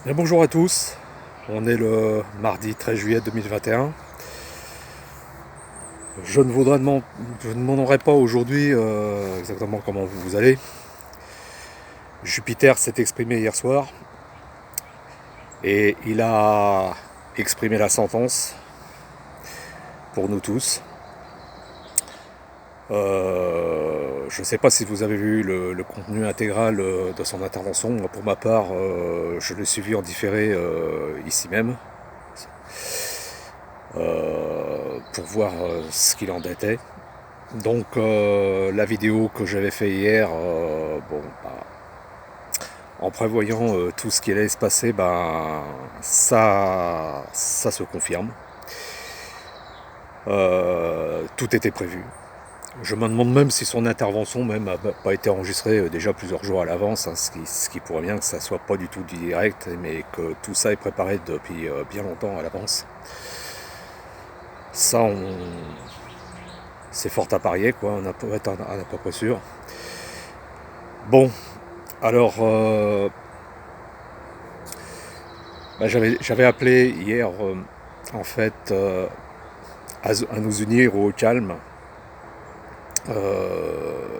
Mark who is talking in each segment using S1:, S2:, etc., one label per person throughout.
S1: Bien, bonjour à tous, on est le mardi 13 juillet 2021. Je ne je ne demanderai pas aujourd'hui exactement comment vous allez. Jupiter s'est exprimé hier soir et il a exprimé la sentence pour nous tous. Je ne sais pas si vous avez vu le contenu intégral de son intervention. Moi, pour ma part, je l'ai suivi en différé ici même pour voir ce qu'il en était. Donc la vidéo que j'avais fait hier, en prévoyant tout ce qui allait se passer, ça se confirme. Tout était prévu. Je me demande même si son intervention même n'a pas été enregistrée déjà plusieurs jours à l'avance, hein, ce qui pourrait bien que ça soit pas du tout du direct, mais que tout ça est préparé depuis bien longtemps à l'avance. Ça, c'est fort à parier, quoi. On peut être à peu près sûr. Bon, alors, j'avais appelé hier, en fait, à nous unir au calme, euh,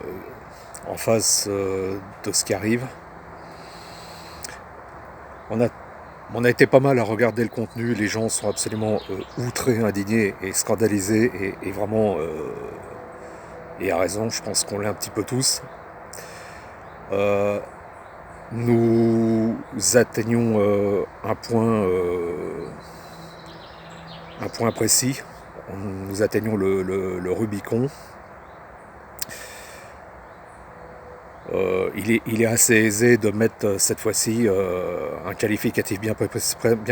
S1: en face de ce qui arrive. On a, on a été pas mal à regarder le contenu, les gens sont absolument outrés, indignés et scandalisés, et vraiment, et à raison, je pense qu'on l'est un petit peu tous. Euh, nous atteignons un point précis, nous atteignons le Rubicon. Il est assez aisé de mettre cette fois-ci un qualificatif bien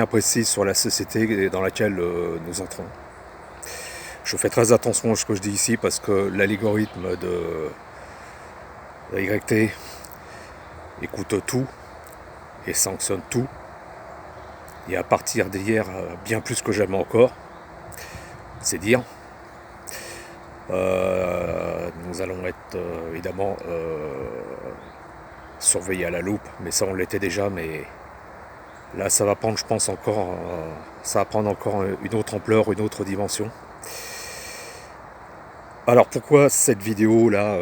S1: précis sur la société dans laquelle nous entrons. Je fais très attention à ce que je dis ici parce que l'algorithme de la YT écoute tout et sanctionne tout. Et à partir d'hier, bien plus que jamais encore, c'est dire. Nous allons être évidemment surveillés à la loupe, mais ça on l'était déjà, mais là ça va prendre, je pense, ça va prendre encore une autre ampleur, une autre dimension. Alors pourquoi cette vidéo là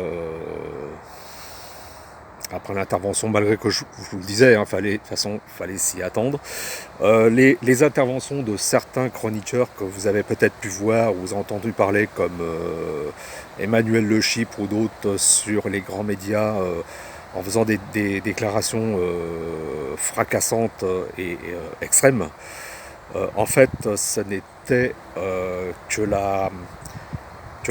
S1: après l'intervention, malgré que je vous le disais, hein, de toute façon, fallait s'y attendre. Les interventions de certains chroniqueurs que vous avez peut-être pu voir ou entendu parler, comme Emmanuel Le Chypre ou d'autres sur les grands médias, en faisant des déclarations fracassantes et extrêmes, en fait, ce n'était que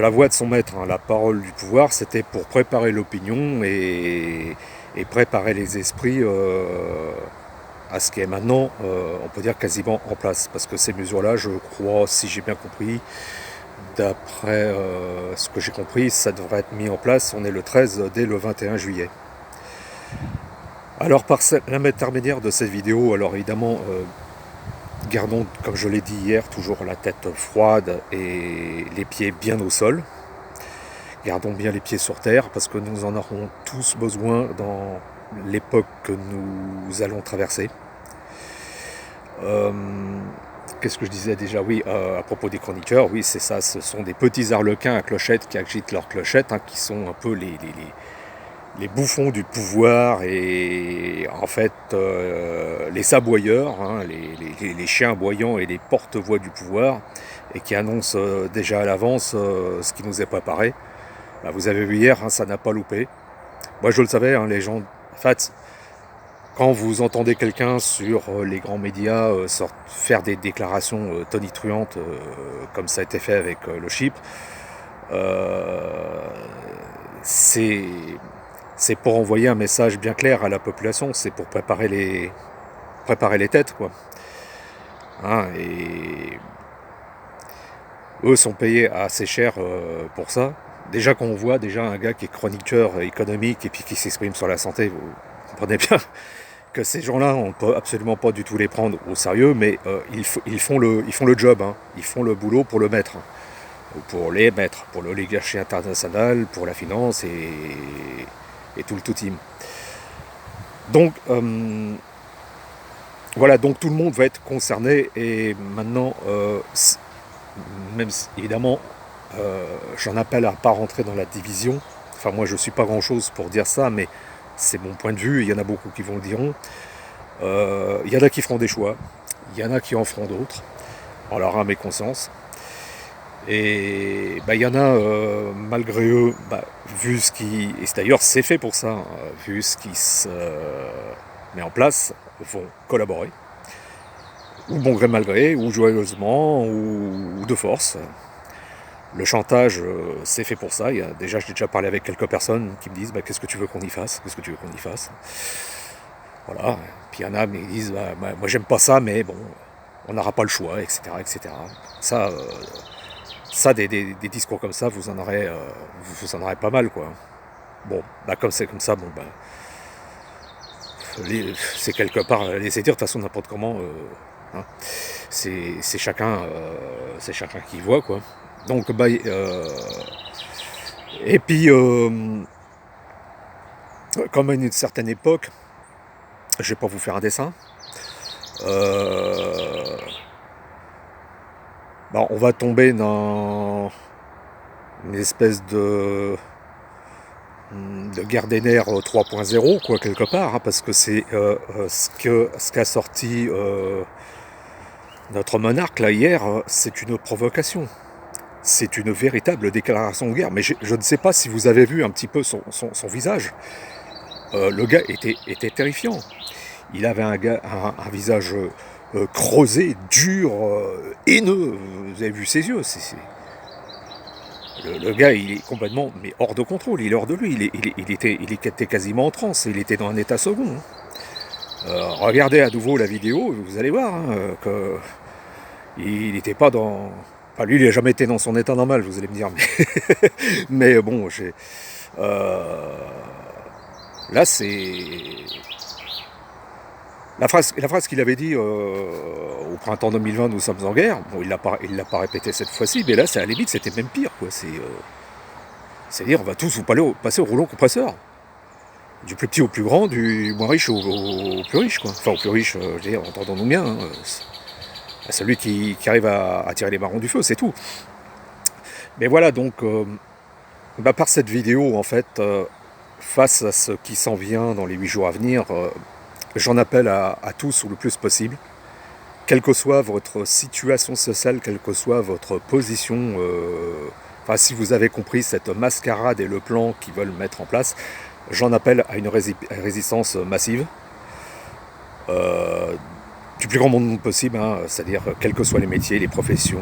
S1: la voix de son maître, hein, la parole du pouvoir. C'était pour préparer l'opinion et préparer les esprits à ce qui est maintenant, on peut dire, quasiment en place. Parce que ces mesures-là, je crois, si j'ai bien compris, d'après ce que j'ai compris, ça devrait être mis en place, on est le 13, dès le 21 juillet. Alors par l'intermédiaire de cette vidéo, alors évidemment, gardons, comme je l'ai dit hier, toujours la tête froide et les pieds bien au sol. Gardons bien les pieds sur terre parce que nous en aurons tous besoin dans l'époque que nous allons traverser. Euh, Qu'est-ce que je disais déjà? Oui, à propos des chroniqueurs, oui, c'est ça, ce sont des petits arlequins à clochettes qui agitent leurs clochettes, hein, qui sont un peu les bouffons du pouvoir et en fait les aboyeurs, hein, les chiens aboyants et les porte-voix du pouvoir, et qui annoncent déjà à l'avance ce qui nous est préparé. Bah, vous avez vu hier, hein, ça n'a pas loupé. Moi je le savais, hein, les gens, en fait, quand vous entendez quelqu'un sur les grands médias faire des déclarations tonitruantes comme ça a été fait avec le Chypre, euh, c'est c'est pour envoyer un message bien clair à la population, c'est pour préparer les têtes, quoi. Hein, et eux sont payés assez cher pour ça. Déjà quand on voit déjà un gars qui est chroniqueur économique et puis qui s'exprime sur la santé, vous comprenez bien que ces gens-là, on ne peut absolument pas du tout les prendre au sérieux, mais ils font le job, hein. Ils font le boulot pour le maître, pour les maîtres, pour l'oligarchie internationale, pour la finance et tout le tout team. Donc, Voilà, donc tout le monde va être concerné, et maintenant, même si, évidemment, j'en appelle à pas rentrer dans la division. Enfin, moi, je suis pas grand-chose pour dire ça, mais c'est mon point de vue, il y en a beaucoup qui vont le diront. Il y en a qui feront des choix, il y en a qui en feront d'autres, en leur âme et conscience. Et bah, il y en a, malgré eux, bah, vu ce qui... Et d'ailleurs, c'est fait pour ça, hein, vu ce qui se met en place, vont collaborer. Ou bon gré mal gré, ou joyeusement, ou de force. Le chantage, c'est fait pour ça. Déjà, j'ai déjà parlé avec quelques personnes qui me disent bah, qu'est-ce que tu veux qu'on y fasse? Qu'est-ce que tu veux qu'on y fasse? Voilà. Puis il y en a qui disent bah, moi j'aime pas ça, mais bon, on n'aura pas le choix, etc. etc. Ça, des discours comme ça, vous en aurez pas mal, quoi. Bon, bah comme c'est comme ça, bon, bah, c'est quelque part laisser dire, de toute façon, n'importe comment, hein, c'est chacun qui voit, quoi. Donc, bah, et puis, comme à une certaine époque, je vais pas vous faire un dessin, bah, on va tomber dans une espèce de guerre des nerfs 3.0, quoi, quelque part, hein, parce que c'est ce qu'a sorti notre monarque là hier, c'est une provocation. C'est une véritable déclaration de guerre. Mais je ne sais pas si vous avez vu un petit peu son visage. Le gars était terrifiant. Il avait un visage creusé, dur, haineux. Vous avez vu ses yeux. Le gars, il est complètement hors de contrôle. Il est hors de lui. Il était quasiment en transe. Il était dans un état second. Regardez à nouveau la vidéo, vous allez voir que il n'était pas dans... Enfin, lui, il n'a jamais été dans son état normal, vous allez me dire. Mais bon, là, c'est... La phrase qu'il avait dit au printemps 2020, nous sommes en guerre, bon, il l'a pas répété cette fois-ci, mais là, c'est à la limite, c'était même pire, quoi. C'est-à-dire, on va tous vous passer au rouleau compresseur. Du plus petit au plus grand, du moins riche au plus riche, quoi. Enfin, au plus riche, je veux dire, entendons-nous bien, hein, à celui qui arrive à tirer les marrons du feu, c'est tout. Mais voilà, donc, bah, par cette vidéo, en fait, face à ce qui s'en vient dans les 8 jours à venir, j'en appelle à tous ou le plus possible, quelle que soit votre situation sociale, quelle que soit votre position, enfin, si vous avez compris cette mascarade et le plan qu'ils veulent mettre en place, j'en appelle à une résistance massive, du plus grand monde possible, hein, c'est-à-dire quels que soient les métiers, les professions,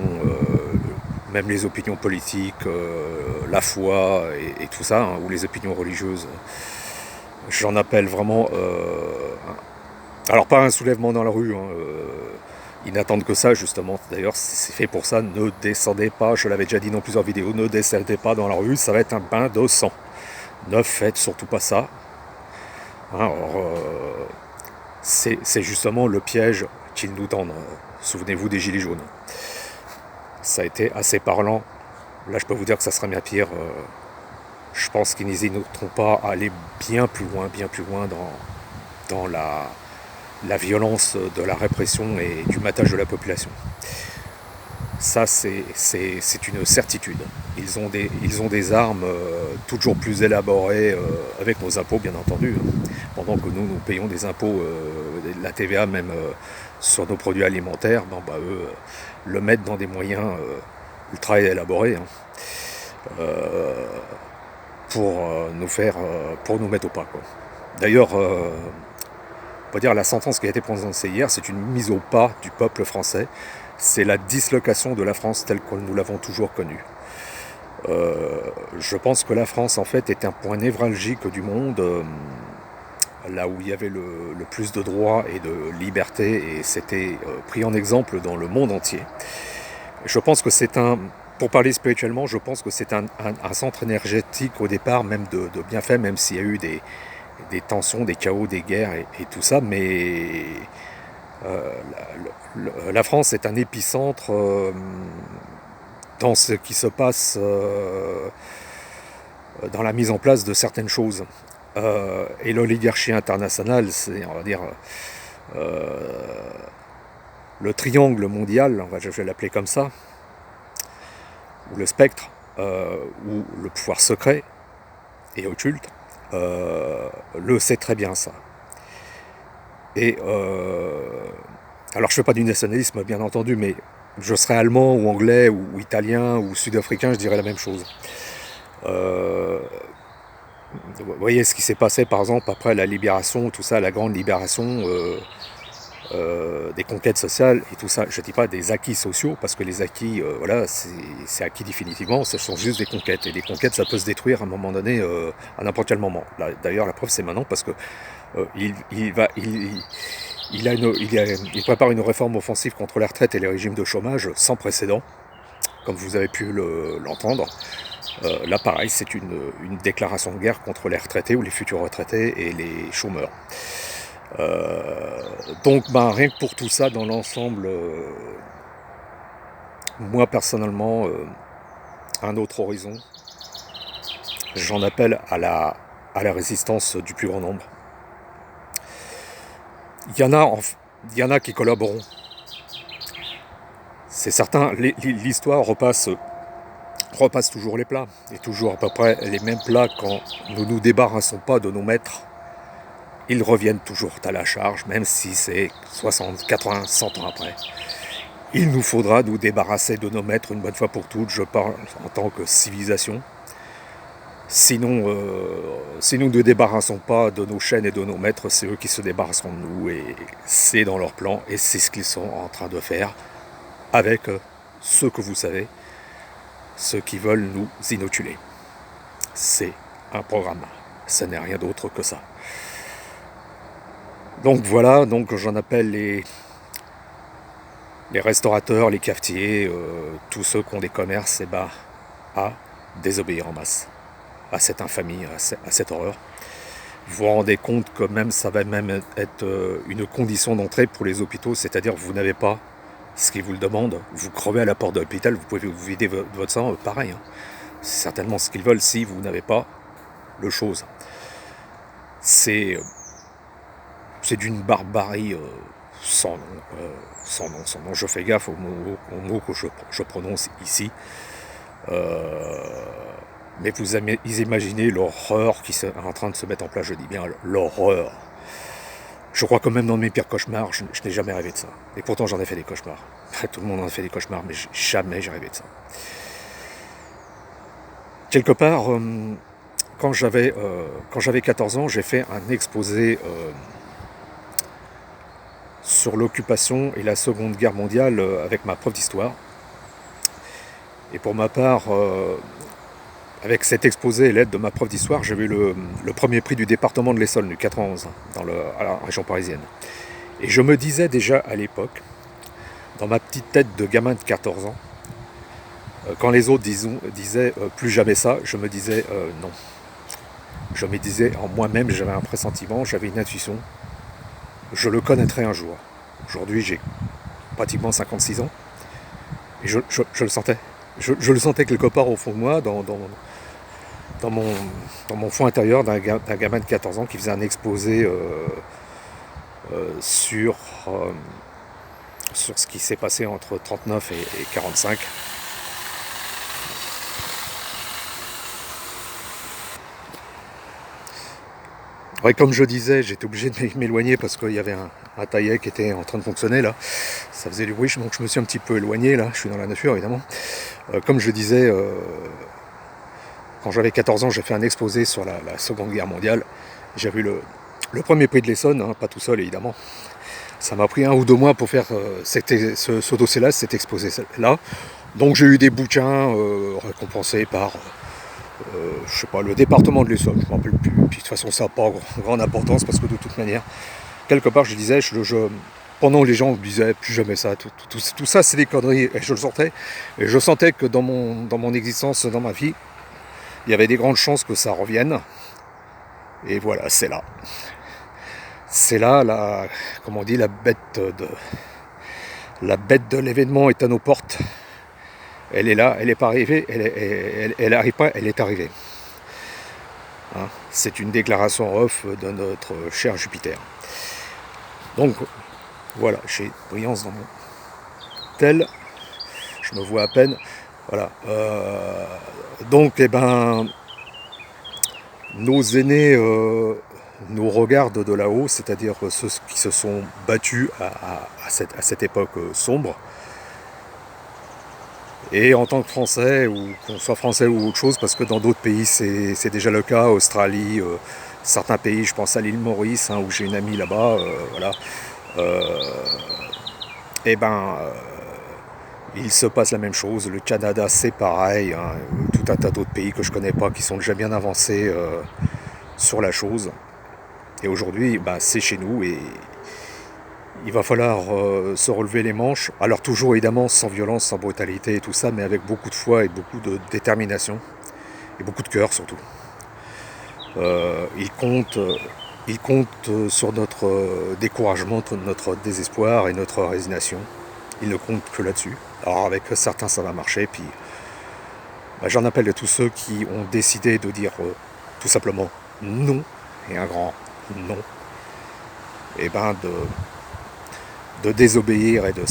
S1: même les opinions politiques, la foi et tout ça, hein, ou les opinions religieuses. J'en appelle vraiment... alors pas un soulèvement dans la rue, hein, ils n'attendent que ça justement, d'ailleurs c'est fait pour ça, ne descendez pas, je l'avais déjà dit dans plusieurs vidéos, ne descendez pas dans la rue, ça va être un bain de sang. Ne faites surtout pas ça. Hein, alors, c'est justement le piège qu'ils nous tendent. Souvenez-vous des gilets jaunes. Ça a été assez parlant. Là, je peux vous dire que ça sera bien pire. Je pense qu'ils n'hésiteront pas à aller bien plus loin dans la violence de la répression et du matage de la population. Ça, c'est une certitude. Ils ont des armes toujours plus élaborées, avec nos impôts, bien entendu. Pendant que nous payons des impôts, de la TVA même sur nos produits alimentaires, ben, bah, eux le mettent dans des moyens ultra élaborés, hein, pour nous mettre au pas, quoi. D'ailleurs, on va dire la sentence qui a été prononcée hier, c'est une mise au pas du peuple français. C'est la dislocation de la France telle que nous l'avons toujours connue. Je pense que la France, en fait, est un point névralgique du monde, là où il y avait le plus de droits et de liberté, et c'était pris en exemple dans le monde entier. Je pense que pour parler spirituellement, je pense que c'est un centre énergétique au départ, même de bienfaits, même s'il y a eu des tensions, des chaos, des guerres et tout ça, mais la France est un épicentre dans ce qui se passe dans la mise en place de certaines choses. Et l'oligarchie internationale, c'est, on va dire, le triangle mondial, je vais l'appeler comme ça, ou le spectre, ou le pouvoir secret et occulte, le sait très bien ça. Et alors je ne fais pas du nationalisme bien entendu, mais je serais allemand ou anglais ou italien ou sud-africain, je dirais la même chose. Vous voyez ce qui s'est passé par exemple après la libération, tout ça, la grande libération des conquêtes sociales et tout ça. Je ne dis pas des acquis sociaux, parce que les acquis, voilà, c'est acquis définitivement, ce sont juste des conquêtes. Et les conquêtes, ça peut se détruire à un moment donné, à n'importe quel moment. D'ailleurs, la preuve, c'est maintenant, parce que il prépare une réforme offensive contre les retraites et les régimes de chômage sans précédent, comme vous avez pu l'entendre. Là, pareil, c'est une déclaration de guerre contre les retraités ou les futurs retraités et les chômeurs. Donc, rien que pour tout ça, dans l'ensemble, moi personnellement, un autre horizon, j'en appelle à la résistance du plus grand nombre. Il y en a qui collaboreront. C'est certain, l'histoire repasse toujours les plats, et toujours à peu près les mêmes plats quand nous nous débarrassons pas de nos maîtres. Ils reviennent toujours à la charge, même si c'est 60, 80, 100 ans après. Il nous faudra nous débarrasser de nos maîtres une bonne fois pour toutes, je parle en tant que civilisation. Sinon, si nous ne débarrassons pas de nos chaînes et de nos maîtres, c'est eux qui se débarrasseront de nous, et c'est dans leur plan, et c'est ce qu'ils sont en train de faire avec ceux que vous savez, ceux qui veulent nous inoculer. C'est un programme, ce n'est rien d'autre que ça. Donc voilà, donc j'en appelle les restaurateurs, les cafetiers, tous ceux qui ont des commerces, à désobéir en masse à cette infamie, à cette horreur. Vous vous rendez compte que même ça va même être une condition d'entrée pour les hôpitaux, c'est-à-dire que vous n'avez pas ce qu'ils vous le demandent, vous crevez à la porte de l'hôpital, vous pouvez vous vider votre sang, pareil. C'est certainement ce qu'ils veulent si vous n'avez pas le chose. C'est d'une barbarie sans nom. Je fais gaffe aux mots que je prononce ici. Mais vous imaginez l'horreur qui est en train de se mettre en place, je dis bien l'horreur. Je crois que même dans mes pires cauchemars, je n'ai jamais rêvé de ça. Et pourtant j'en ai fait des cauchemars. Tout le monde en a fait des cauchemars, mais jamais j'ai rêvé de ça. Quelque part, quand j'avais 14 ans, j'ai fait un exposé sur l'occupation et la Seconde Guerre mondiale avec ma prof d'histoire. Et pour ma part, avec cet exposé et l'aide de ma prof d'histoire, j'ai eu le premier prix du département de l'Essonne, du 91, à la région parisienne. Et je me disais déjà à l'époque, dans ma petite tête de gamin de 14 ans, quand les autres disaient plus jamais ça, je me disais non. Je me disais en moi-même, j'avais un pressentiment, j'avais une intuition, je le connaîtrai un jour. Aujourd'hui, j'ai pratiquement 56 ans, et je le sentais. Je le sentais quelque part au fond de moi, dans mon fond intérieur d'un gamin de 14 ans qui faisait un exposé sur ce qui s'est passé entre 39 et 45. Ouais, comme je disais, j'étais obligé de m'éloigner parce qu'il y avait un taillet qui était en train de fonctionner là. Ça faisait du bruit, donc je me suis un petit peu éloigné là. Je suis dans la nature évidemment. Comme je disais, quand j'avais 14 ans, j'ai fait un exposé sur la Seconde Guerre mondiale. J'avais eu le premier prix de l'Essonne, pas tout seul évidemment. Ça m'a pris 1 ou 2 mois pour faire ce dossier-là, cet exposé-là. Donc j'ai eu des bouquins récompensés par, je sais pas, le département de l'Essonne, je ne me rappelle plus. Puis de toute façon, ça n'a pas grande importance parce que de toute manière, quelque part, je disais, pendant que les gens me disaient plus jamais ça, tout ça, c'est des conneries. Et je le sentais. Et je sentais que dans mon existence, dans ma vie, il y avait des grandes chances que ça revienne. Et voilà, c'est là. C'est là, comme on dit, la bête de l'événement est à nos portes. Elle est là, elle n'est pas arrivée, elle n'arrive pas, elle est arrivée. C'est une déclaration off de notre cher Jupiter. Donc, voilà, j'ai brillance dans tel, je me vois à peine. Voilà. Donc, eh ben, nos aînés nous regardent de là-haut, c'est-à-dire ceux qui se sont battus à cette époque sombre. Et en tant que Français, ou qu'on soit Français ou autre chose, parce que dans d'autres pays c'est déjà le cas, Australie, certains pays, je pense à l'île Maurice, hein, où j'ai une amie là-bas, voilà. Et ben, il se passe la même chose. Le Canada, c'est pareil, hein, tout un tas d'autres pays que je connais pas, qui sont déjà bien avancés sur la chose. Et aujourd'hui, bah, c'est chez nous et il va falloir se relever les manches. Alors toujours évidemment sans violence, sans brutalité et tout ça, mais avec beaucoup de foi et beaucoup de détermination et beaucoup de cœur surtout. Il compte sur notre découragement, notre désespoir et notre résignation. Il ne compte que là-dessus. Alors avec certains ça va marcher, puis bah, j'en appelle à tous ceux qui ont décidé de dire tout simplement non, et un grand non, et ben de désobéir et de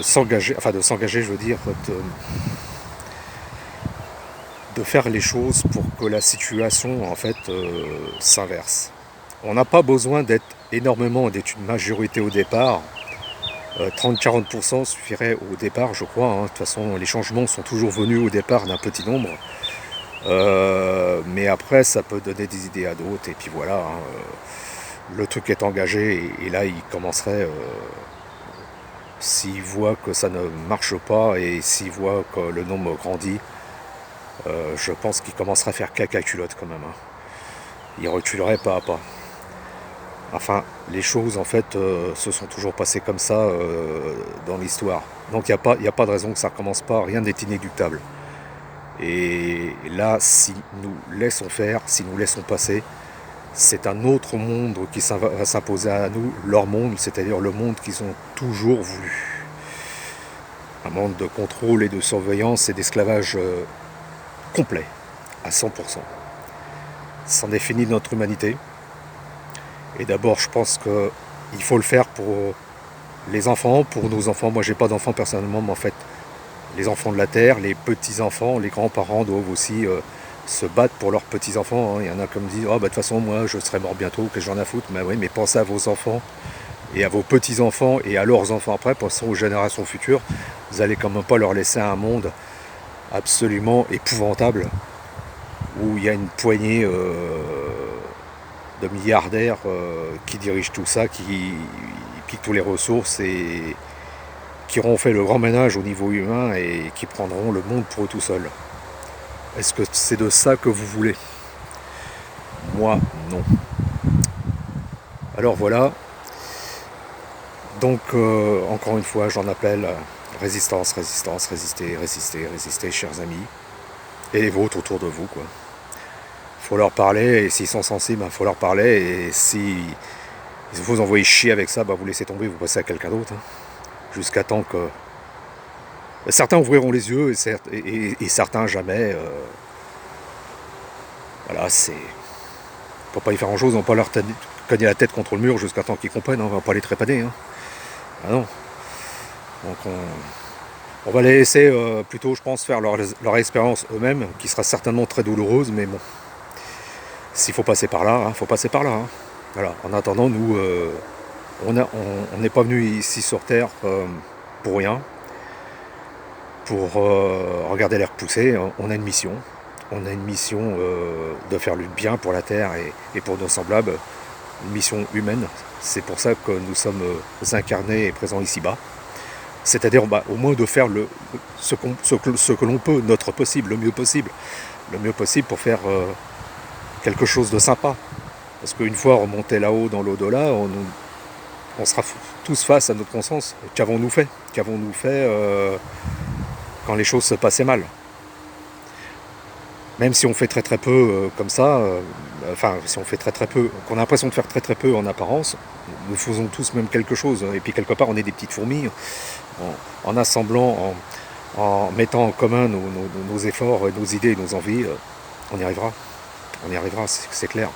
S1: s'engager, je veux dire, de faire les choses pour que la situation en fait s'inverse. On n'a pas besoin d'être une majorité au départ. 30-40% suffirait au départ, je crois. Hein. De toute façon, les changements sont toujours venus au départ d'un petit nombre. Mais après, ça peut donner des idées à d'autres. Et puis voilà, hein, le truc est engagé. Et là, il commencerait, s'il voit que ça ne marche pas et s'il voit que le nombre grandit, je pense qu'il commencerait à faire caca culotte quand même. Hein. Il reculerait pas à pas. Enfin, les choses en fait se sont toujours passées comme ça dans l'histoire. Donc il n'y a pas de raison que ça ne recommence pas, rien n'est inéluctable. Et là, si nous laissons faire, si nous laissons passer, c'est un autre monde qui va s'imposer à nous, leur monde, c'est-à-dire le monde qu'ils ont toujours voulu. Un monde de contrôle et de surveillance et d'esclavage complet, à 100%. Ça en définit notre humanité. Et d'abord, je pense qu'il faut le faire pour les enfants, pour nos enfants. Moi, j'ai pas d'enfants personnellement, mais en fait, les enfants de la Terre, les petits-enfants, les grands-parents doivent aussi se battre pour leurs petits-enfants. Hein. Il y en a comme disent, oh, bah, de toute façon, moi, je serai mort bientôt, que j'en ai à foutre. Mais oui, mais pensez à vos enfants et à vos petits-enfants et à leurs enfants après, pensez aux générations futures. Vous allez quand même pas leur laisser un monde absolument épouvantable où il y a une poignée de milliardaires qui dirigent tout ça, qui piquent toutes les ressources et qui auront fait le grand ménage au niveau humain et qui prendront le monde pour eux tout seuls. Est-ce que c'est de ça que vous voulez? Moi, non. Alors voilà. Donc, encore une fois, j'en appelle résistance, résistance, résister, résister, résister, chers amis. Et les vôtres autour de vous, quoi. Faut leur parler, et s'ils sont sensibles, il faut leur parler, et si vous envoyez chier avec ça, bah vous laissez tomber, vous passez à quelqu'un d'autre. Hein, jusqu'à temps que... Certains ouvriront les yeux, et certains jamais. Voilà, c'est... On peut pas y faire grand-chose, on va pas leur cogner la tête contre le mur jusqu'à temps qu'ils comprennent, hein, on va pas les trépaner. Hein. Ah non. Donc on va les laisser plutôt, je pense, faire leur expérience eux-mêmes, qui sera certainement très douloureuse, mais bon. S'il faut passer par là, hein, faut passer par là. Hein. Voilà. En attendant, nous, on n'est pas venu ici sur Terre pour rien, pour regarder l'air pousser. On a une mission. On a une mission de faire le bien pour la Terre et pour nos semblables. Une mission humaine. C'est pour ça que nous sommes incarnés et présents ici-bas. C'est-à-dire bah, au moins de faire ce que l'on peut, notre possible, le mieux possible. Le mieux possible pour faire... quelque chose de sympa. Parce qu'une fois remonté là-haut dans l'au-delà, on sera tous face à notre conscience. Qu'avons-nous fait? Qu'avons-nous fait quand les choses se passaient mal? Même si on fait très très peu comme ça, enfin si on fait très très peu, qu'on a l'impression de faire très très peu en apparence, nous faisons tous même quelque chose. Et puis quelque part on est des petites fourmis, en assemblant, en mettant en commun nos efforts, nos idées, nos envies, on y arrivera. On y arrivera, c'est clair.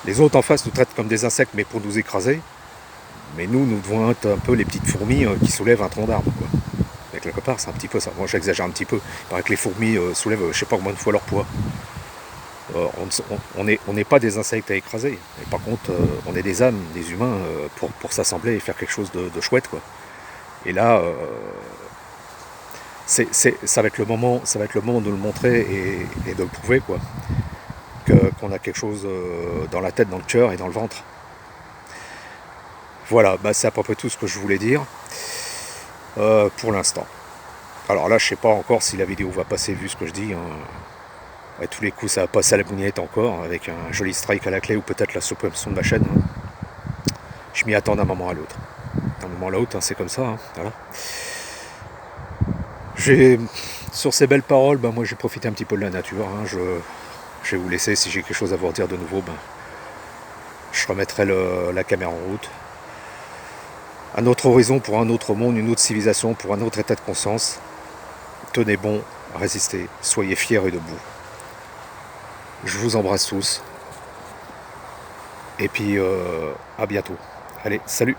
S1: Les autres en face nous traitent comme des insectes, mais pour nous écraser. Mais nous devons être un peu les petites fourmis qui soulèvent un tronc d'arbre, quoi. Et quelque part, c'est un petit peu ça. Moi, j'exagère un petit peu. Il paraît que les fourmis soulèvent, je sais pas combien de fois leur poids. On n'est pas des insectes à écraser. Mais par contre, on est des âmes, des humains, pour s'assembler et faire quelque chose de chouette, quoi. Et là, ça va être le moment de le montrer et de le prouver, quoi. Qu'on a quelque chose dans la tête, dans le cœur et dans le ventre. Voilà, bah c'est à peu près tout ce que je voulais dire pour l'instant. Alors là, je sais pas encore si la vidéo va passer vu ce que je dis, hein. À tous les coups, ça va passer à la bougnette encore, avec un joli strike à la clé ou peut-être la suppression de ma chaîne, hein. Je m'y attends d'un moment à l'autre. D'un moment à l'autre, hein, c'est comme ça, hein, voilà. Sur ces belles paroles, ben moi j'ai profité un petit peu de la nature, hein. Je vais vous laisser. Si j'ai quelque chose à vous redire de nouveau, ben, je remettrai la caméra en route. Un autre horizon pour un autre monde, une autre civilisation, pour un autre état de conscience. Tenez bon, résistez, soyez fiers et debout. Je vous embrasse tous. Et puis à bientôt. Allez, salut!